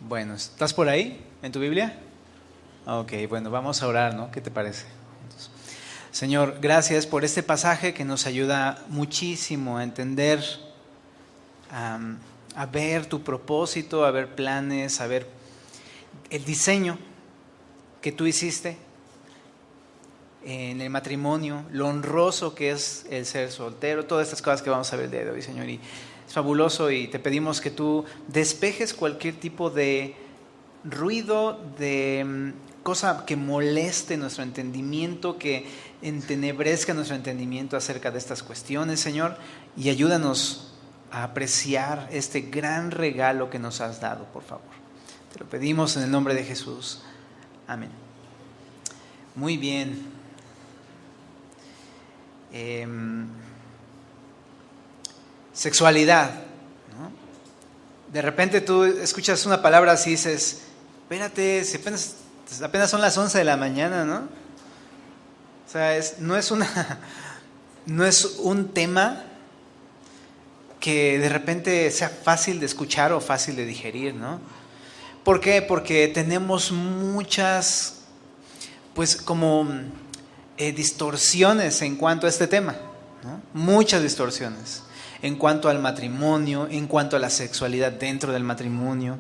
Bueno, ¿estás por ahí en tu Biblia? Ok, bueno, vamos a orar, ¿no? ¿Qué te parece? Entonces, Señor, gracias por este pasaje que nos ayuda muchísimo a entender, a ver tu propósito, a ver planes, a ver el diseño que tú hiciste en el matrimonio, lo honroso que es el ser soltero, todas estas cosas que vamos a ver el día de hoy, Señor. Y es fabuloso y te pedimos que tú despejes cualquier tipo de ruido, de cosa que moleste nuestro entendimiento, que entenebrezca nuestro entendimiento acerca de estas cuestiones, Señor, y ayúdanos a apreciar este gran regalo que nos has dado, por favor. Te lo pedimos en el nombre de Jesús. Amén. Muy bien. Sexualidad, ¿no? De repente tú escuchas una palabra así y dices, espérate, si apenas son las 11 de la mañana, ¿no? O sea, no es un tema que de repente sea fácil de escuchar o fácil de digerir, ¿no? ¿Por qué? Porque tenemos muchas, pues como distorsiones en cuanto a este tema, ¿no? Muchas distorsiones en cuanto al matrimonio, en cuanto a la sexualidad dentro del matrimonio,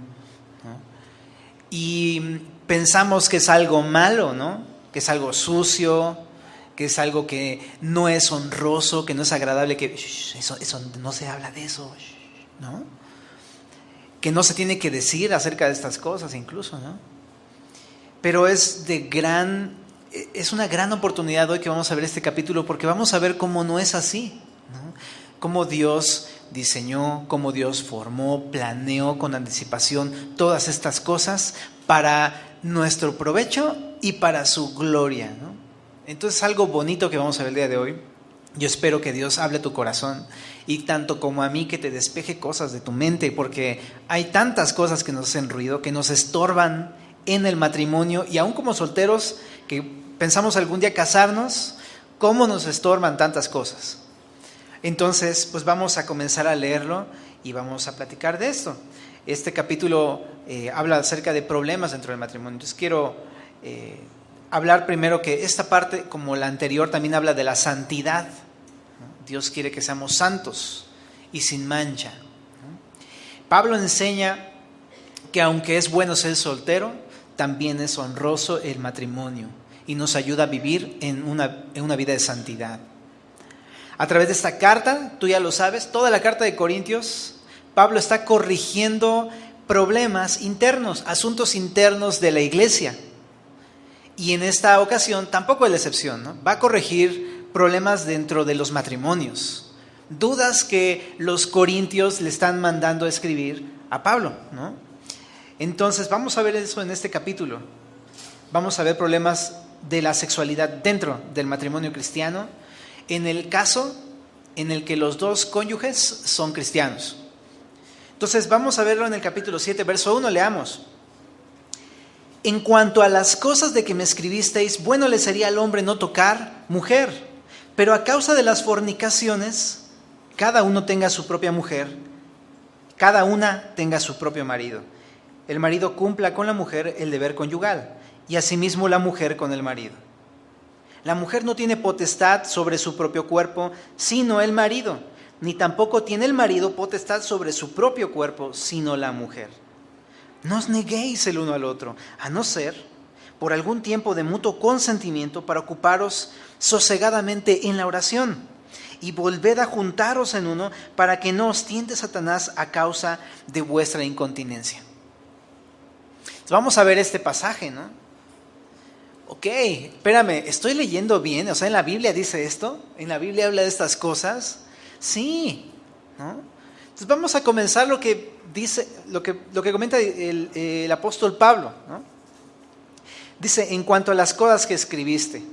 ¿no? Y pensamos que es algo malo, ¿no? Que es algo sucio, que es algo que no es honroso, que no es agradable, que eso no se habla de eso, ¿no? Que no se tiene que decir acerca de estas cosas incluso, ¿no? Pero es una gran oportunidad hoy que vamos a ver este capítulo, porque vamos a ver cómo no es así, ¿no? Cómo Dios diseñó, cómo Dios formó, planeó con anticipación todas estas cosas para nuestro provecho y para su gloria, ¿no? Entonces, algo bonito que vamos a ver el día de hoy. Yo espero que Dios hable a tu corazón y tanto como a mí que te despeje cosas de tu mente, porque hay tantas cosas que nos hacen ruido, que nos estorban en el matrimonio, y aún como solteros que pensamos algún día casarnos, ¿cómo nos estorban tantas cosas? Entonces, pues vamos a comenzar a leerlo y vamos a platicar de esto. Este capítulo habla acerca de problemas dentro del matrimonio. Entonces quiero hablar primero que esta parte, como la anterior, también habla de la santidad, ¿no? Dios quiere que seamos santos y sin mancha, ¿no? Pablo enseña que aunque es bueno ser soltero, también es honroso el matrimonio y nos ayuda a vivir en una vida de santidad. A través de esta carta, tú ya lo sabes, toda la carta de Corintios, Pablo está corrigiendo problemas internos, asuntos internos de la iglesia. Y en esta ocasión tampoco es la excepción, ¿no? Va a corregir problemas dentro de los matrimonios, dudas que los corintios le están mandando a escribir a Pablo, ¿no? Entonces vamos a ver eso en este capítulo. Vamos a ver problemas de la sexualidad dentro del matrimonio cristiano, en el caso en el que los dos cónyuges son cristianos. Entonces vamos a verlo en el capítulo 7, verso 1, leamos. En cuanto a las cosas de que me escribisteis, bueno le sería al hombre no tocar mujer, pero a causa de las fornicaciones, cada uno tenga su propia mujer, cada una tenga su propio marido. El marido cumpla con la mujer el deber conyugal, y asimismo la mujer con el marido. La mujer no tiene potestad sobre su propio cuerpo, sino el marido, ni tampoco tiene el marido potestad sobre su propio cuerpo, sino la mujer. No os neguéis el uno al otro, a no ser por algún tiempo de mutuo consentimiento para ocuparos sosegadamente en la oración, y volved a juntaros en uno para que no os tiente Satanás a causa de vuestra incontinencia. Entonces vamos a ver este pasaje, ¿no? Ok, espérame, ¿estoy leyendo bien? O sea, ¿en la Biblia dice esto? ¿En la Biblia habla de estas cosas? Sí, ¿no? Entonces vamos a comenzar lo que dice, lo que comenta el apóstol Pablo, ¿no? Dice, en cuanto a las cosas que escribiste.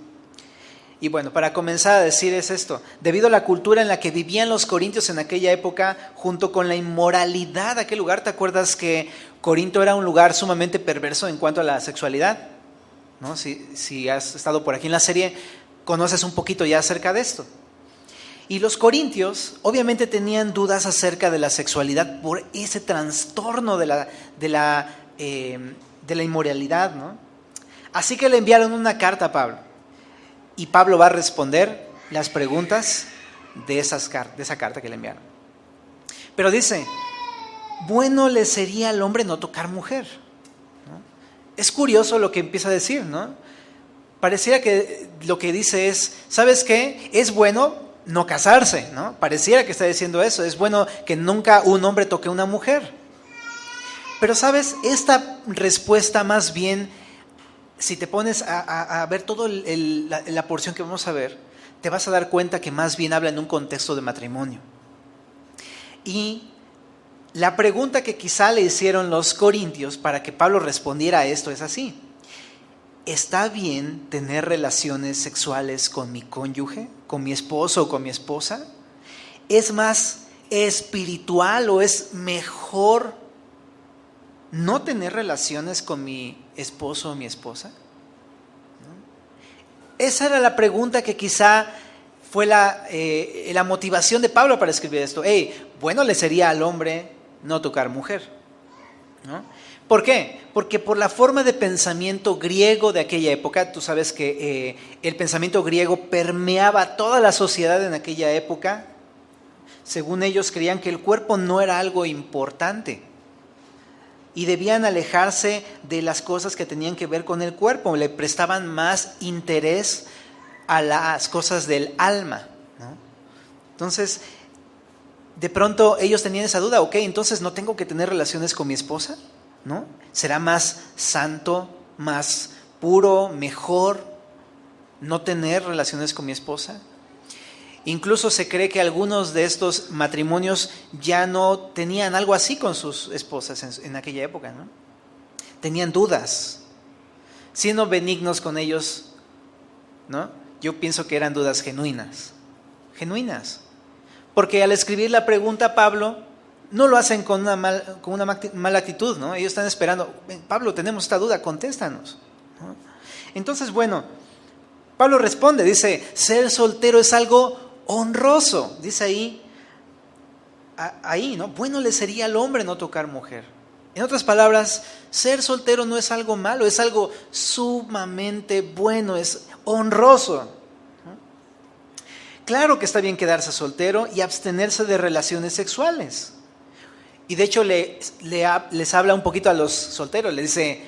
Y bueno, para comenzar a decir es esto: debido a la cultura en la que vivían los corintios en aquella época, junto con la inmoralidad de aquel lugar, ¿te acuerdas que Corinto era un lugar sumamente perverso en cuanto a la sexualidad? ¿No? Si has estado por aquí en la serie, conoces un poquito ya acerca de esto. Y los corintios obviamente tenían dudas acerca de la sexualidad por ese trastorno de la de la inmoralidad, ¿no? Así que le enviaron una carta a Pablo. Y Pablo va a responder las preguntas de esa carta que le enviaron. Pero dice, bueno le sería al hombre no tocar mujer, ¿no? Es curioso lo que empieza a decir, ¿no? Pareciera que lo que dice es, ¿sabes qué? Es bueno no casarse, ¿no? Pareciera que está diciendo eso, es bueno que nunca un hombre toque a una mujer. Pero, ¿sabes? Esta respuesta más bien, si te pones a ver toda la porción que vamos a ver, te vas a dar cuenta que más bien habla en un contexto de matrimonio. Y la pregunta que quizá le hicieron los corintios para que Pablo respondiera a esto es así: ¿está bien tener relaciones sexuales con mi cónyuge, con mi esposo o con mi esposa? ¿Es más espiritual o es mejor no tener relaciones con mi esposo o mi esposa? Esa era la pregunta que quizá fue la motivación de Pablo para escribir esto. Bueno le sería al hombre no tocar mujer, ¿no? ¿Por qué? Porque por la forma de pensamiento griego de aquella época, tú sabes que el pensamiento griego permeaba toda la sociedad en aquella época. Según ellos creían que el cuerpo no era algo importante y debían alejarse de las cosas que tenían que ver con el cuerpo, le prestaban más interés a las cosas del alma, ¿no? Entonces, de pronto ellos tenían esa duda, ok, entonces no tengo que tener relaciones con mi esposa, ¿no? ¿Será más santo, más puro, mejor no tener relaciones con mi esposa? Incluso se cree que algunos de estos matrimonios ya no tenían algo así con sus esposas en aquella época, ¿no? Tenían dudas, siendo benignos con ellos, ¿no? Yo pienso que eran dudas genuinas, porque al escribir la pregunta a Pablo, no lo hacen con una mala actitud, ¿no? Ellos están esperando, Pablo, tenemos esta duda, contéstanos, ¿no? Entonces, bueno, Pablo responde, dice, ser soltero es algo honroso, dice ahí, ¿no? Bueno le sería al hombre no tocar mujer. En otras palabras, ser soltero no es algo malo, es algo sumamente bueno, es honroso, ¿no? Claro que está bien quedarse soltero y abstenerse de relaciones sexuales. Y de hecho les habla un poquito a los solteros, le dice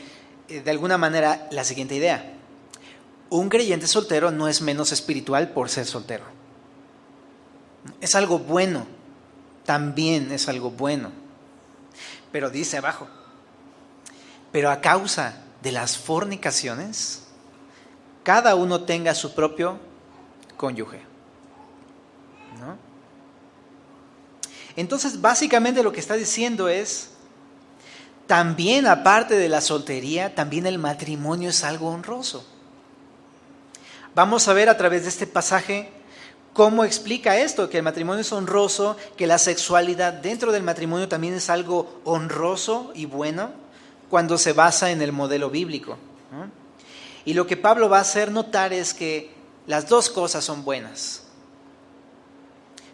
de alguna manera la siguiente idea: un creyente soltero no es menos espiritual por ser soltero. Es algo bueno, también es algo bueno. Pero dice abajo, pero a causa de las fornicaciones, cada uno tenga su propio cónyuge, ¿no? Entonces, básicamente lo que está diciendo es, también aparte de la soltería, también el matrimonio es algo honroso. Vamos a ver a través de este pasaje cómo explica esto, que el matrimonio es honroso, que la sexualidad dentro del matrimonio también es algo honroso y bueno cuando se basa en el modelo bíblico, ¿no? Y lo que Pablo va a hacer notar es que las dos cosas son buenas.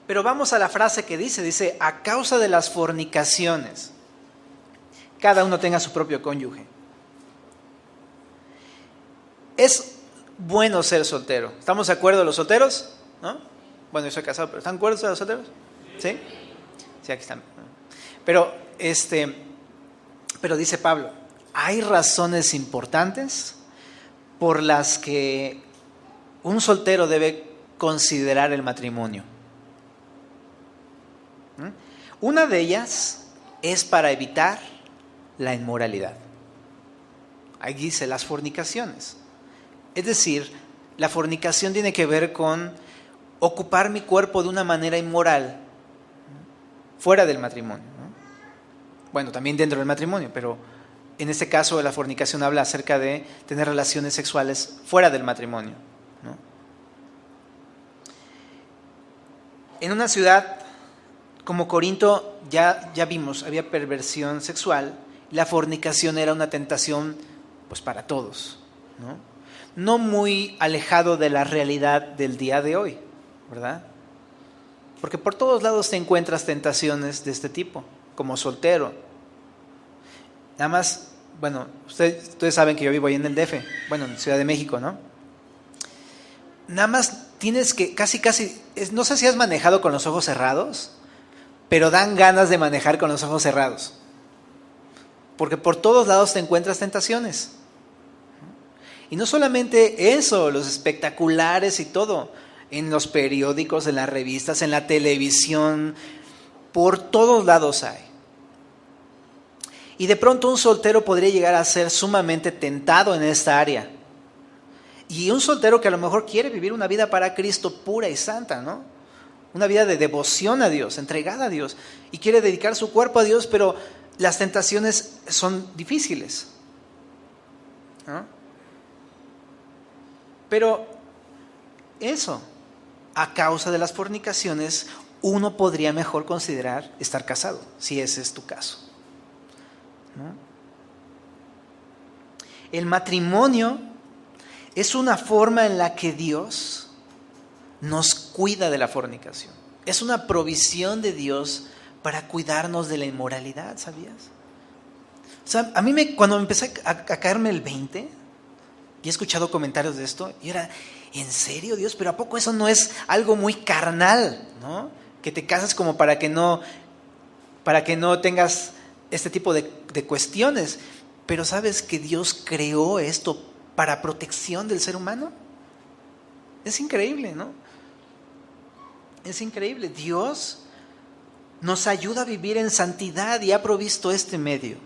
Pero vamos a la frase que dice, a causa de las fornicaciones, cada uno tenga su propio cónyuge. Es bueno ser soltero. ¿Estamos de acuerdo los solteros? ¿No? Bueno, yo soy casado, pero ¿están de acuerdo los solteros? ¿Sí? Sí, aquí están. Pero dice Pablo, hay razones importantes por las que un soltero debe considerar el matrimonio. Una de ellas es para evitar la inmoralidad. Ahí dice las fornicaciones. Es decir, la fornicación tiene que ver con ocupar mi cuerpo de una manera inmoral fuera del matrimonio, ¿no? Bueno, también dentro del matrimonio, pero en este caso la fornicación habla acerca de tener relaciones sexuales fuera del matrimonio, ¿no? En una ciudad como Corinto ya vimos, había perversión sexual, la fornicación era una tentación pues para todos, ¿no? No muy alejado de la realidad del día de hoy, ¿verdad? Porque por todos lados te encuentras tentaciones de este tipo, como soltero. Nada más bueno, ustedes saben que yo vivo ahí en el DF, bueno, en Ciudad de México, ¿no? Nada más tienes que, casi, no sé si has manejado con los ojos cerrados, pero dan ganas de manejar con los ojos cerrados. Porque por todos lados te encuentras tentaciones. Y no solamente eso, los espectaculares y todo, en los periódicos, en las revistas, en la televisión, por todos lados hay. Y de pronto un soltero podría llegar a ser sumamente tentado en esta área. Y un soltero que a lo mejor quiere vivir una vida para Cristo pura y santa, ¿no? Una vida de devoción a Dios, entregada a Dios. Y quiere dedicar su cuerpo a Dios, pero las tentaciones son difíciles, ¿no? Pero eso, a causa de las fornicaciones, uno podría mejor considerar estar casado, si ese es tu caso, ¿no? El matrimonio es una forma en la que Dios nos cuida de la fornicación. Es una provisión de Dios para cuidarnos de la inmoralidad, ¿sabías? O sea, a mí cuando empecé a caerme el 20, y he escuchado comentarios de esto, y era, ¿en serio, Dios? ¿Pero a poco eso no es algo muy carnal, ¿no? Que te casas como para que no tengas este tipo de cuestiones. Pero ¿sabes que Dios creó esto para protección del ser humano? Es increíble, ¿no? Es increíble. Dios nos ayuda a vivir en santidad y ha provisto este medio.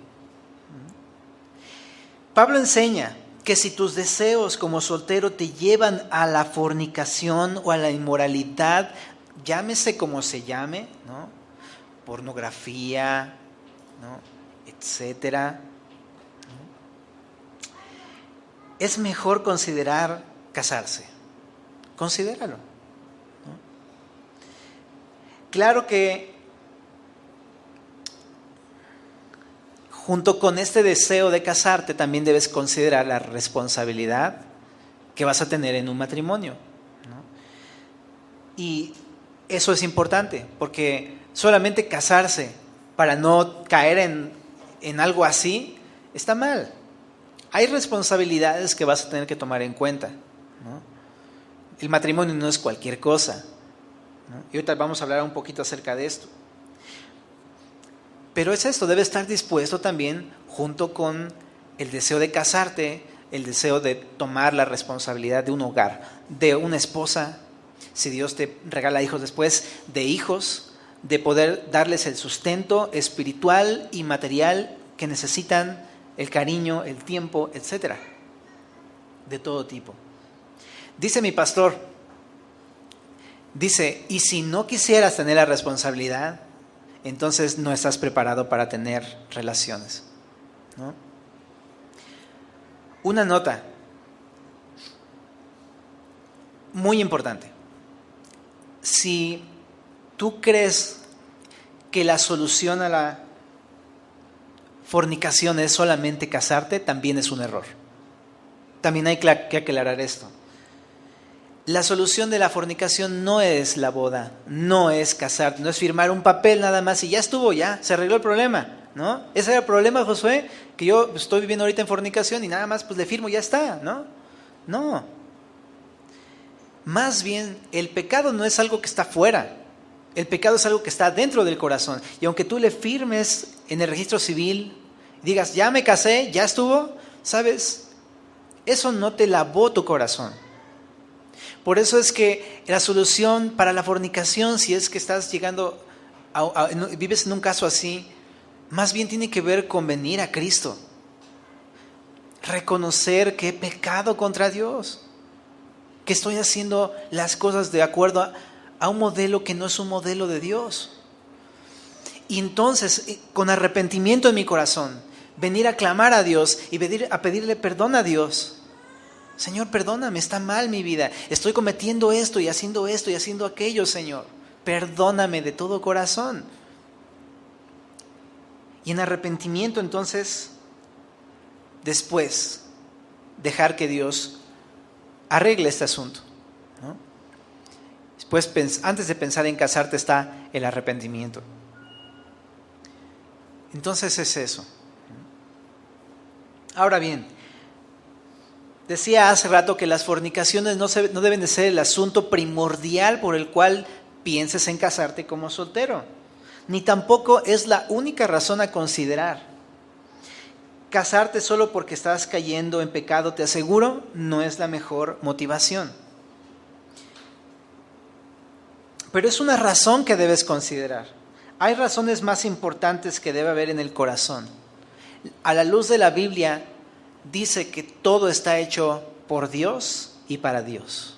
Pablo enseña que si tus deseos como soltero te llevan a la fornicación o a la inmoralidad, llámese como se llame, ¿no? Pornografía, ¿no? Etcétera, ¿no? Es mejor considerar casarse. Considéralo, ¿no? Claro que junto con este deseo de casarte también debes considerar la responsabilidad que vas a tener en un matrimonio, ¿no? Y eso es importante, porque solamente casarse para no caer en algo así está mal. Hay responsabilidades que vas a tener que tomar en cuenta, ¿no? El matrimonio no es cualquier cosa, ¿no? Y ahorita vamos a hablar un poquito acerca de esto. Pero es esto, debes estar dispuesto también, junto con el deseo de casarte, el deseo de tomar la responsabilidad de un hogar, de una esposa, si Dios te regala hijos después, de hijos, de poder darles el sustento espiritual y material que necesitan, el cariño, el tiempo, etcétera, de todo tipo. Dice mi pastor, dice, y si no quisieras tener la responsabilidad, entonces no estás preparado para tener relaciones, ¿no? Una nota muy importante. Si tú crees que la solución a la fornicación es solamente casarte, también es un error. También hay que aclarar esto. La solución de la fornicación no es la boda, no es casarte, no es firmar un papel nada más y ya estuvo, ya, se arregló el problema, ¿no? Ese era el problema, Josué, que yo estoy viviendo ahorita en fornicación y nada más pues le firmo y ya está, ¿no? No. Más bien, el pecado no es algo que está fuera, el pecado es algo que está dentro del corazón. Y aunque tú le firmes en el registro civil, digas, ya me casé, ya estuvo, ¿sabes? Eso no te lavó tu corazón. Por eso es que la solución para la fornicación, si es que estás llegando, vives en un caso así, más bien tiene que ver con venir a Cristo. Reconocer que he pecado contra Dios, que estoy haciendo las cosas de acuerdo a un modelo que no es un modelo de Dios. Y entonces, con arrepentimiento en mi corazón, venir a clamar a Dios y a pedirle perdón a Dios. Señor, perdóname, está mal mi vida. Estoy cometiendo esto y haciendo aquello, Señor. Perdóname de todo corazón. Y en arrepentimiento, entonces, después, dejar que Dios arregle este asunto, ¿no? Después, antes de pensar en casarte, está el arrepentimiento. Entonces es eso. Ahora bien, decía hace rato que las fornicaciones no deben de ser el asunto primordial por el cual pienses en casarte como soltero, ni tampoco es la única razón a considerar. Casarte solo porque estás cayendo en pecado, te aseguro, no es la mejor motivación. Pero es una razón que debes considerar. Hay razones más importantes que debe haber en el corazón. A la luz de la Biblia, dice que todo está hecho por Dios y para Dios.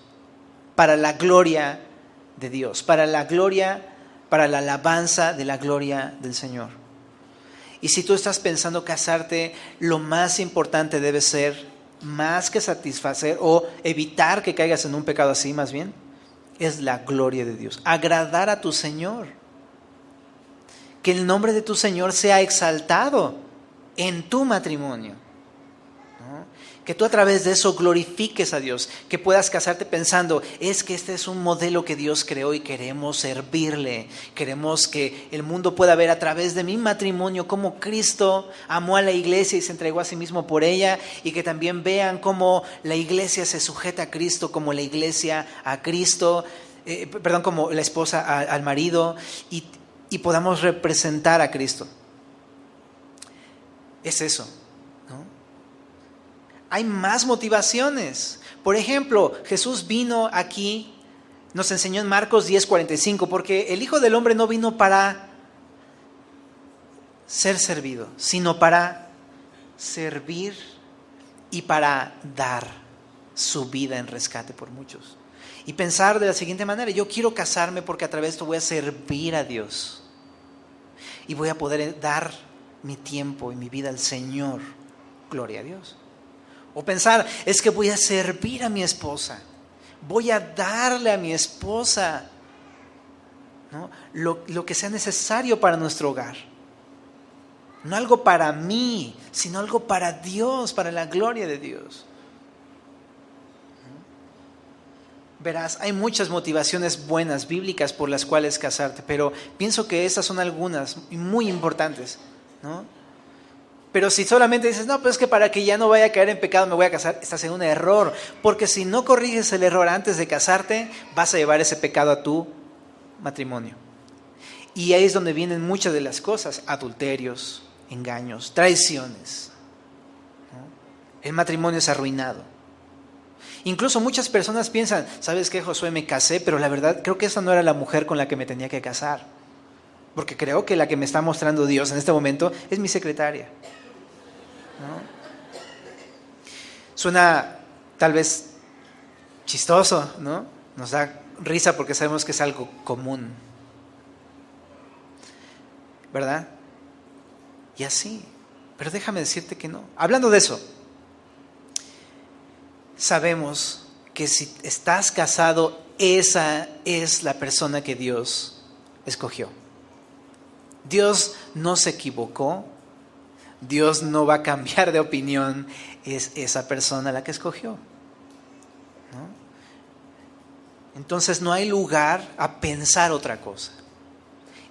Para la gloria de Dios, para la alabanza de la gloria del Señor. Y si tú estás pensando casarte, lo más importante debe ser, más que satisfacer o evitar que caigas en un pecado así, más bien, es la gloria de Dios. Agradar a tu Señor. Que el nombre de tu Señor sea exaltado en tu matrimonio, ¿no? Que tú a través de eso glorifiques a Dios, que puedas casarte pensando, es que este es un modelo que Dios creó y queremos servirle, queremos que el mundo pueda ver a través de mi matrimonio cómo Cristo amó a la iglesia y se entregó a sí mismo por ella, y que también vean cómo la iglesia se sujeta a Cristo, como la iglesia a Cristo, como la esposa al marido, y podamos representar a Cristo. Es eso. Hay más motivaciones. Por ejemplo, Jesús vino aquí, nos enseñó en Marcos 10:45, porque el Hijo del Hombre no vino para ser servido, sino para servir y para dar su vida en rescate por muchos. Y pensar de la siguiente manera: yo quiero casarme porque a través de esto voy a servir a Dios y voy a poder dar mi tiempo y mi vida al Señor. Gloria a Dios. O pensar, es que voy a servir a mi esposa, voy a darle a mi esposa, ¿no?, lo que sea necesario para nuestro hogar. No algo para mí, sino algo para Dios, para la gloria de Dios. Verás, hay muchas motivaciones buenas, bíblicas, por las cuales casarte, pero pienso que esas son algunas muy importantes, ¿no? Pero si solamente dices, no, pues es que para que ya no vaya a caer en pecado me voy a casar, estás en un error, porque si no corriges el error antes de casarte, vas a llevar ese pecado a tu matrimonio. Y ahí es donde vienen muchas de las cosas: adulterios, engaños, traiciones, ¿no? El matrimonio es arruinado. Incluso muchas personas piensan, ¿sabes qué, Josué? Me casé, pero la verdad creo que esa no era la mujer con la que me tenía que casar, porque creo que la que me está mostrando Dios en este momento es mi secretaria, ¿no? Suena tal vez chistoso, ¿no? Nos da risa porque sabemos que es algo común, ¿verdad? Y así, pero déjame decirte que no. Hablando de eso, sabemos que si estás casado, esa es la persona que Dios escogió. Dios no se equivocó, Dios no va a cambiar de opinión, es esa persona la que escogió, ¿no? Entonces no hay lugar a pensar otra cosa.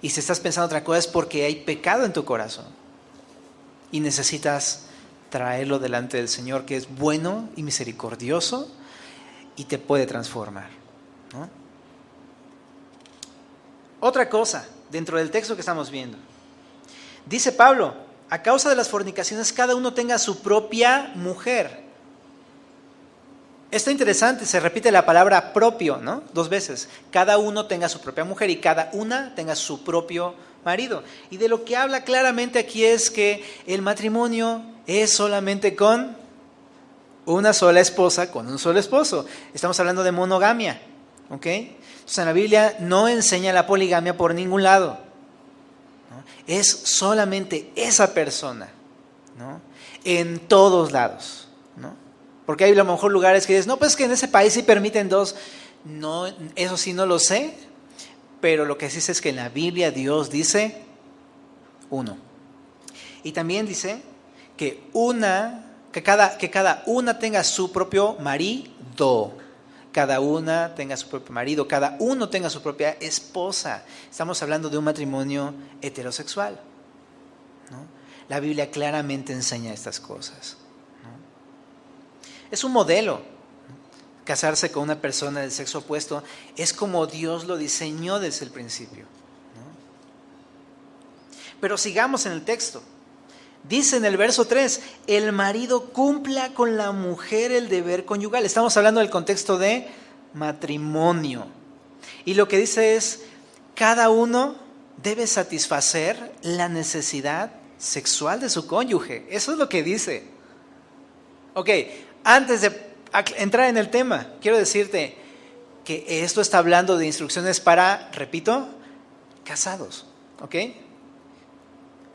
Y si estás pensando otra cosa es porque hay pecado en tu corazón y necesitas traerlo delante del Señor, que es bueno y misericordioso y te puede transformar, ¿no? Otra cosa dentro del texto que estamos viendo, dice Pablo: a causa de las fornicaciones cada uno tenga su propia mujer. Está interesante, se repite la palabra propio, ¿no?, 2 veces. Cada uno tenga su propia mujer y cada una tenga su propio marido. Y de lo que habla claramente aquí es que el matrimonio es solamente con una sola esposa, con un solo esposo. Estamos hablando de monogamia, ¿ok? Entonces en la Biblia no enseña la poligamia por ningún lado, ¿no? Es solamente esa persona, ¿no?, en todos lados, ¿no? Porque hay a lo mejor lugares que dices, no, pues que en ese país sí permiten 2. No, eso sí no lo sé, pero lo que sí sé es que en la Biblia Dios dice 1. Y también dice que cada una tenga su propio marido. Cada una tenga su propio marido, cada uno tenga su propia esposa. Estamos hablando de un matrimonio heterosexual, ¿no? La Biblia claramente enseña estas cosas. Es un modelo. Casarse con una persona del sexo opuesto es como Dios lo diseñó desde el principio, ¿no? Pero sigamos en el texto. Dice en el verso 3, el marido cumpla con la mujer el deber conyugal. Estamos hablando del contexto de matrimonio. Y lo que dice es, cada uno debe satisfacer la necesidad sexual de su cónyuge. Eso es lo que dice. Ok, antes de entrar en el tema, quiero decirte que esto está hablando de instrucciones para, repito, casados. ¿Ok?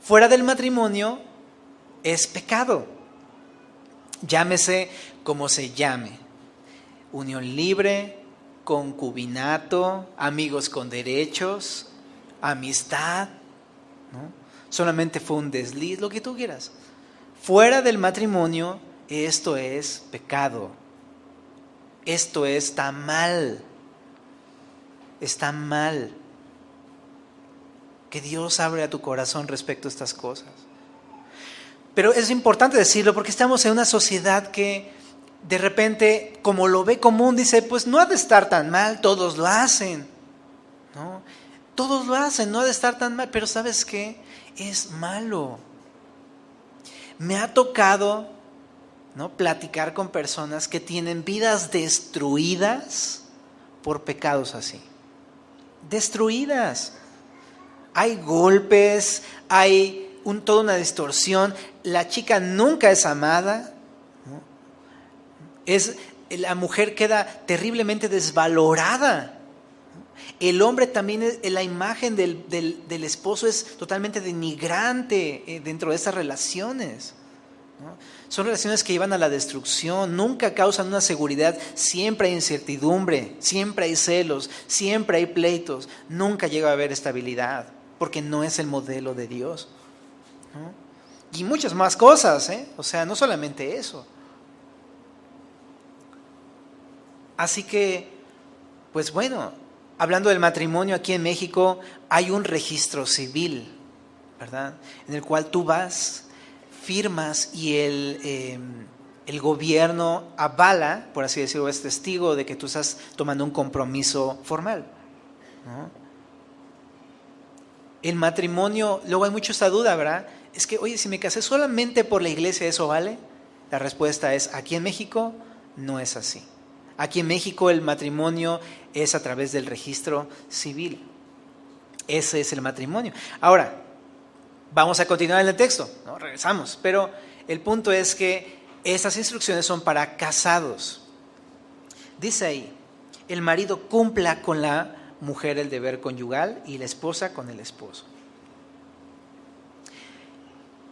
Fuera del matrimonio es pecado. Llámese como se llame. Unión libre, concubinato, amigos con derechos, amistad, ¿no? Solamente fue un desliz, lo que tú quieras. Fuera del matrimonio, esto es pecado. Esto está mal. Está mal. Que Dios abre a tu corazón respecto a estas cosas. Pero es importante decirlo porque estamos en una sociedad que de repente, como lo ve común, dice, pues no ha de estar tan mal, todos lo hacen, ¿no? Todos lo hacen, no ha de estar tan mal, pero ¿sabes qué? Es malo. Me ha tocado, ¿no?, platicar con personas que tienen vidas destruidas por pecados así. Destruidas. Hay golpes, hay toda una distorsión. La chica nunca es amada, ¿no? La mujer queda terriblemente desvalorada. El hombre también, la imagen del esposo es totalmente denigrante dentro de esas relaciones, ¿no? Son relaciones que llevan a la destrucción, nunca causan una seguridad, siempre hay incertidumbre, siempre hay celos, siempre hay pleitos, nunca llega a haber estabilidad, porque no es el modelo de Dios, ¿no? Y muchas más cosas, o sea, no solamente eso. Así que, pues bueno, hablando del matrimonio aquí en México, hay un registro civil, ¿verdad?, en el cual tú vas, firmas y el gobierno avala, por así decirlo, es testigo de que tú estás tomando un compromiso formal, ¿no? El matrimonio, luego hay mucho esta duda, ¿verdad? Es que, oye, si me casé solamente por la iglesia, ¿eso vale? La respuesta es, aquí en México no es así. Aquí en México el matrimonio es a través del registro civil. Ese es el matrimonio. Ahora, vamos a continuar en el texto, ¿no? Regresamos. Pero el punto es que estas instrucciones son para casados. Dice ahí, el marido cumpla con la mujer el deber conyugal y la esposa con el esposo.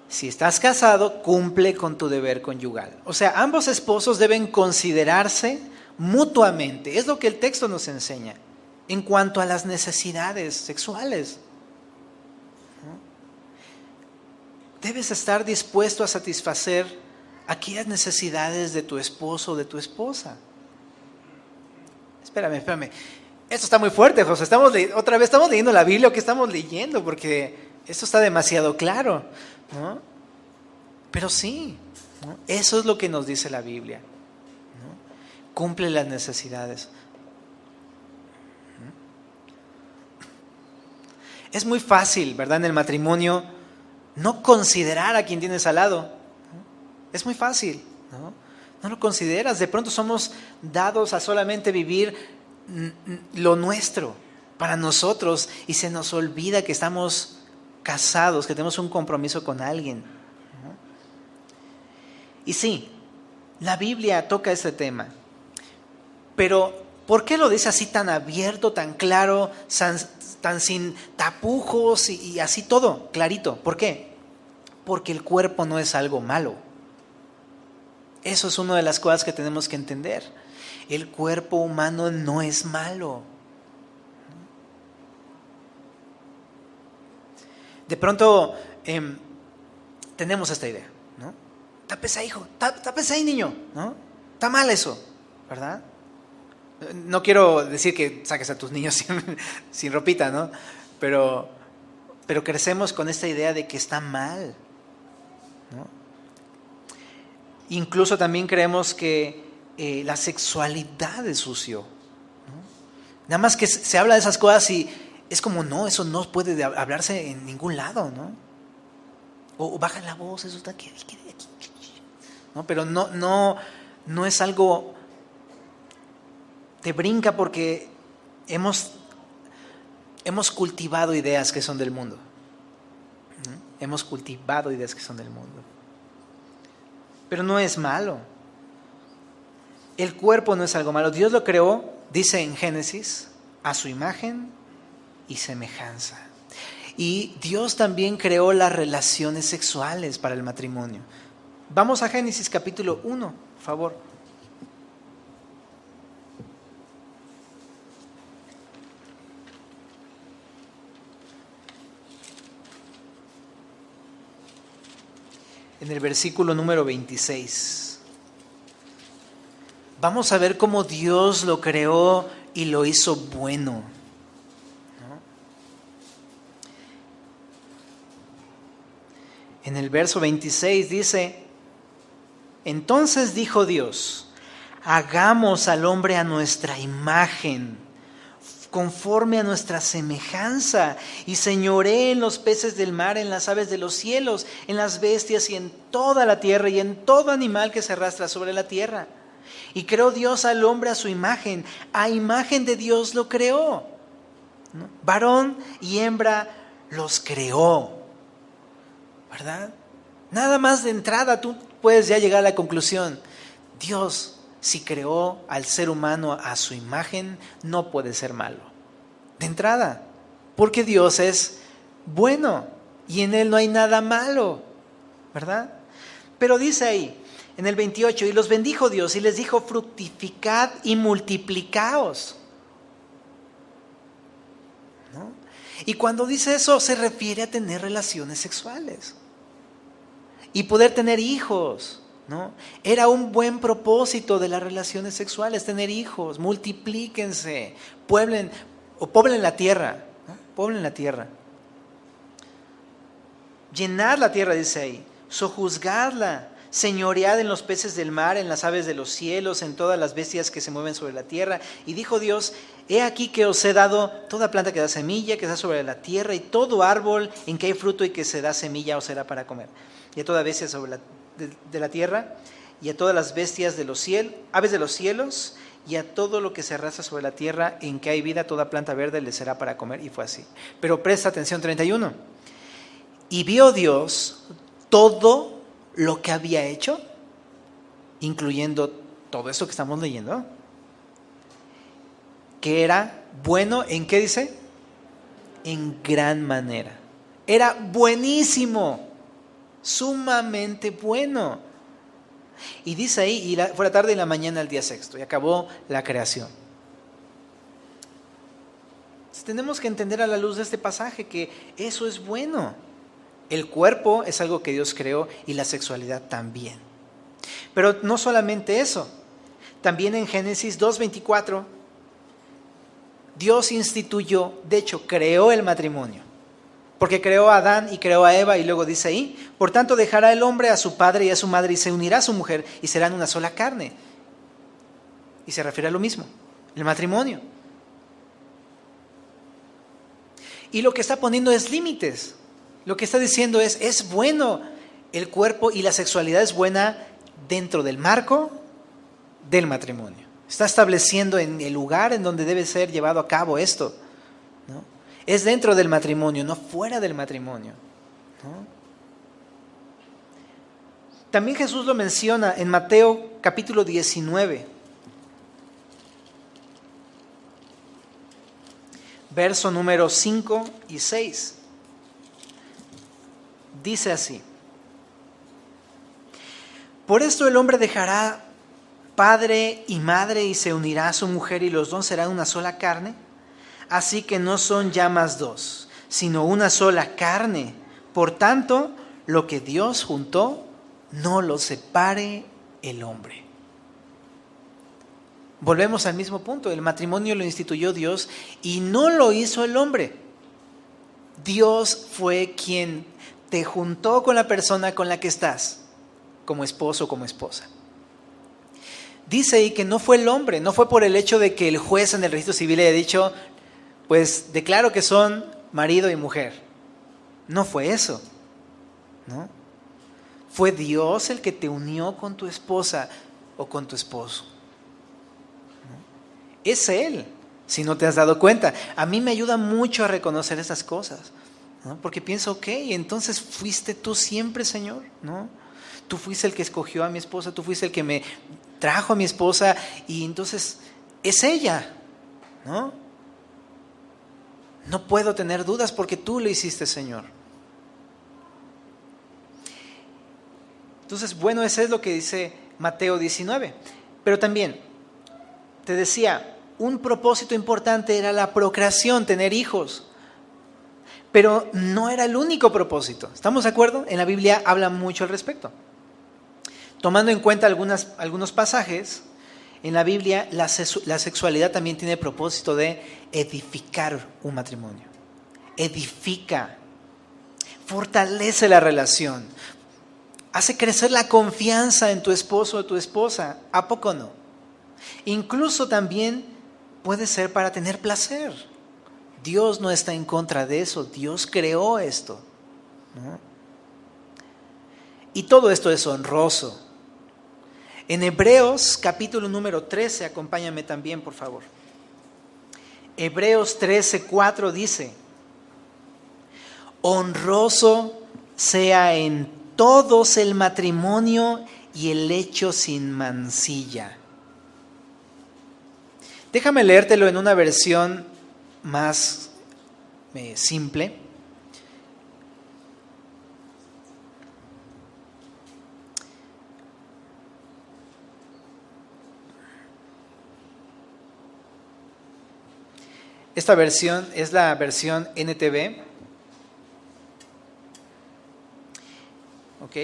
Si estás casado, cumple con tu deber conyugal. O sea, ambos esposos deben considerarse mutuamente. Es lo que el texto nos enseña en cuanto a las necesidades sexuales, ¿no? Debes estar dispuesto a satisfacer aquellas necesidades de tu esposo o de tu esposa. Espérame. Esto está muy fuerte, José. Otra vez estamos leyendo la Biblia. ¿O qué estamos leyendo? Porque esto está demasiado claro, ¿no? Pero sí, ¿no? Eso es lo que nos dice la Biblia, ¿no? Cumple las necesidades. Es muy fácil, ¿verdad?, en el matrimonio no considerar a quien tienes al lado, ¿no? Es muy fácil, ¿no? No lo consideras. De pronto somos dados a solamente vivir lo nuestro para nosotros y se nos olvida que estamos casados, que tenemos un compromiso con alguien, ¿no? Y sí, la Biblia toca este tema, pero ¿por qué lo dice así tan abierto, tan claro, tan sin tapujos y así todo clarito? ¿Por qué? Porque el cuerpo no es algo malo. Eso es una de las cosas que tenemos que entender. El cuerpo humano no es malo. De pronto tenemos esta idea, ¿no? Tápese ahí, hijo, tápese ahí, niño, ¿no? Está mal eso, ¿verdad? No quiero decir que saques a tus niños sin ropita, ¿no? Pero crecemos con esta idea de que está mal, ¿no? Incluso también creemos que la sexualidad es sucio, ¿no? Nada más que se habla de esas cosas y es como, no, eso no puede hablarse en ningún lado, ¿no? O baja la voz, eso está aquí, ¿no? Pero no es algo, te brinca porque hemos cultivado ideas que son del mundo, ¿no? Hemos cultivado ideas que son del mundo. Pero no es malo. El cuerpo no es algo malo. Dios lo creó, dice en Génesis, a su imagen y semejanza. Y Dios también creó las relaciones sexuales para el matrimonio. Vamos a Génesis capítulo 1, por favor. En el versículo número 26. Vamos a ver cómo Dios lo creó y lo hizo bueno, ¿no? En el verso 26 dice: entonces dijo Dios, hagamos al hombre a nuestra imagen, conforme a nuestra semejanza, y señoree en los peces del mar, en las aves de los cielos, en las bestias y en toda la tierra y en todo animal que se arrastra sobre la tierra. Y creó Dios al hombre a su imagen, a imagen de Dios lo creó, ¿no? Varón y hembra los creó, ¿verdad? Nada más de entrada tú puedes ya llegar a la conclusión: Dios, si creó al ser humano a su imagen, no puede ser malo. De entrada, porque Dios es bueno y en Él no hay nada malo, ¿verdad? Pero dice ahí, en el 28, y los bendijo Dios y les dijo: fructificad y multiplicaos, ¿no? Y cuando dice eso se refiere a tener relaciones sexuales y poder tener hijos, ¿no? Era un buen propósito de las relaciones sexuales, tener hijos, multiplíquense, poblen la tierra, ¿no? Poblen la tierra. Llenad la tierra, dice ahí, sojuzgadla, señoread en los peces del mar, en las aves de los cielos, en todas las bestias que se mueven sobre la tierra. Y dijo Dios: he aquí que os he dado toda planta que da semilla, que está sobre la tierra, y todo árbol en que hay fruto y que se da semilla os será para comer. Y a toda bestia de la tierra, y a todas las bestias de los cielos, aves de los cielos, y a todo lo que se arrastra sobre la tierra en que hay vida, toda planta verde les será para comer. Y fue así. Pero presta atención, 31. Y vio Dios todo lo que había hecho, incluyendo todo esto que estamos leyendo, que era bueno. ¿En qué dice? En gran manera. Era buenísimo, sumamente bueno. Y dice ahí: y fue la tarde y la mañana el día sexto, y acabó la creación. Entonces, tenemos que entender a la luz de este pasaje que eso es bueno. El cuerpo es algo que Dios creó y la sexualidad también. Pero no solamente eso. También en Génesis 2:24, Dios instituyó, de hecho, creó el matrimonio. Porque creó a Adán y creó a Eva, y luego dice ahí: por tanto dejará el hombre a su padre y a su madre y se unirá a su mujer y serán una sola carne. Y se refiere a lo mismo, el matrimonio. Y lo que está poniendo es límites. Lo que está diciendo es bueno, el cuerpo y la sexualidad es buena dentro del marco del matrimonio. Está estableciendo en el lugar en donde debe ser llevado a cabo esto, ¿no? Es dentro del matrimonio, no fuera del matrimonio, ¿no? También Jesús lo menciona en Mateo capítulo 19, verso número 5 y 6. Dice así: por esto el hombre dejará padre y madre y se unirá a su mujer, y los dos serán una sola carne. Así que no son ya más dos, sino una sola carne. Por tanto, lo que Dios juntó, no lo separe el hombre. Volvemos al mismo punto. El matrimonio lo instituyó Dios y no lo hizo el hombre. Dios fue quien te juntó con la persona con la que estás. como esposo o como esposa. Dice ahí que no fue el hombre, no fue por el hecho de que el juez en el registro civil haya dicho, pues declaro que son marido y mujer. No fue eso, ¿no? Fue Dios el que te unió con tu esposa o con tu esposo, ¿no? Es Él, si no te has dado cuenta. A mí me ayuda mucho a reconocer esas cosas, ¿no? Porque pienso, ok, entonces fuiste tú siempre, Señor, ¿no? Tú fuiste el que escogió a mi esposa, tú fuiste el que me trajo a mi esposa y entonces es ella, ¿no? No puedo tener dudas porque tú lo hiciste, Señor. Entonces, bueno, eso es lo que dice Mateo 19. Pero también, te decía, un propósito importante era la procreación, tener hijos. Pero no era el único propósito. ¿Estamos de acuerdo? En la Biblia habla mucho al respecto. Tomando en cuenta algunos pasajes, en la Biblia la sexualidad también tiene el propósito de edificar un matrimonio. Edifica, fortalece la relación, hace crecer la confianza en tu esposo o tu esposa. ¿A poco no? Incluso también puede ser para tener placer. Dios no está en contra de eso, Dios creó esto, ¿no? Y todo esto es honroso. En Hebreos capítulo número 13, acompáñame también, por favor. Hebreos 13:4 dice: honroso sea en todos el matrimonio y el lecho sin mancilla. Déjame leértelo en una versión más simple. Esta versión es la versión NTV. ¿Ok?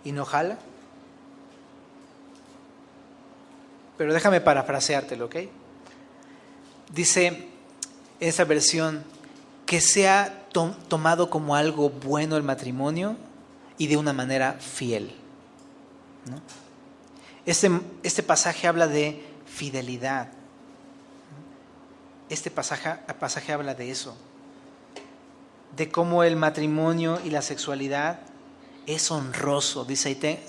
¿Y no jala? Pero déjame parafraseártelo, ¿ok? Dice esa versión que sea tomado como algo bueno el matrimonio y de una manera fiel, ¿no? Este pasaje habla de fidelidad. Este pasaje habla de eso, de cómo el matrimonio y la sexualidad es honroso. Dice ahí,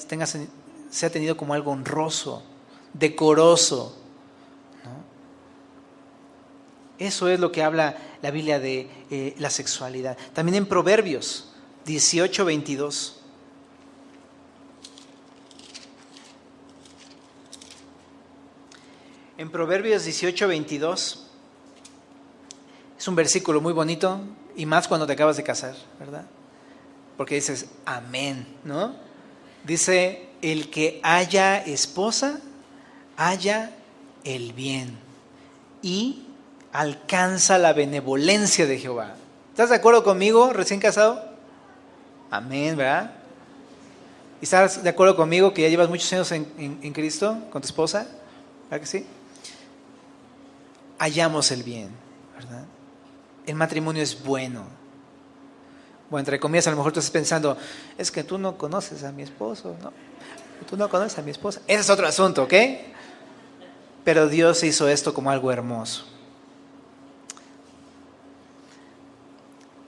sea tenido como algo honroso, decoroso, ¿no? Eso es lo que habla la Biblia de la sexualidad. También en Proverbios 18:22. En Proverbios 18:22 es un versículo muy bonito, y más cuando te acabas de casar, ¿verdad? Porque dices, amén, ¿no? Dice, el que haya esposa, haya el bien y alcanza la benevolencia de Jehová. ¿Estás de acuerdo conmigo, recién casado? Amén, ¿verdad? ¿Y estás de acuerdo conmigo que ya llevas muchos años en Cristo, con tu esposa? ¿Verdad que sí? Hallamos el bien, ¿verdad? El matrimonio es bueno. Bueno, entre comillas, a lo mejor tú estás pensando, es que tú no conoces a mi esposo, ¿no? Tú no conoces a mi esposa. Ese es otro asunto, ¿ok? Pero Dios hizo esto como algo hermoso.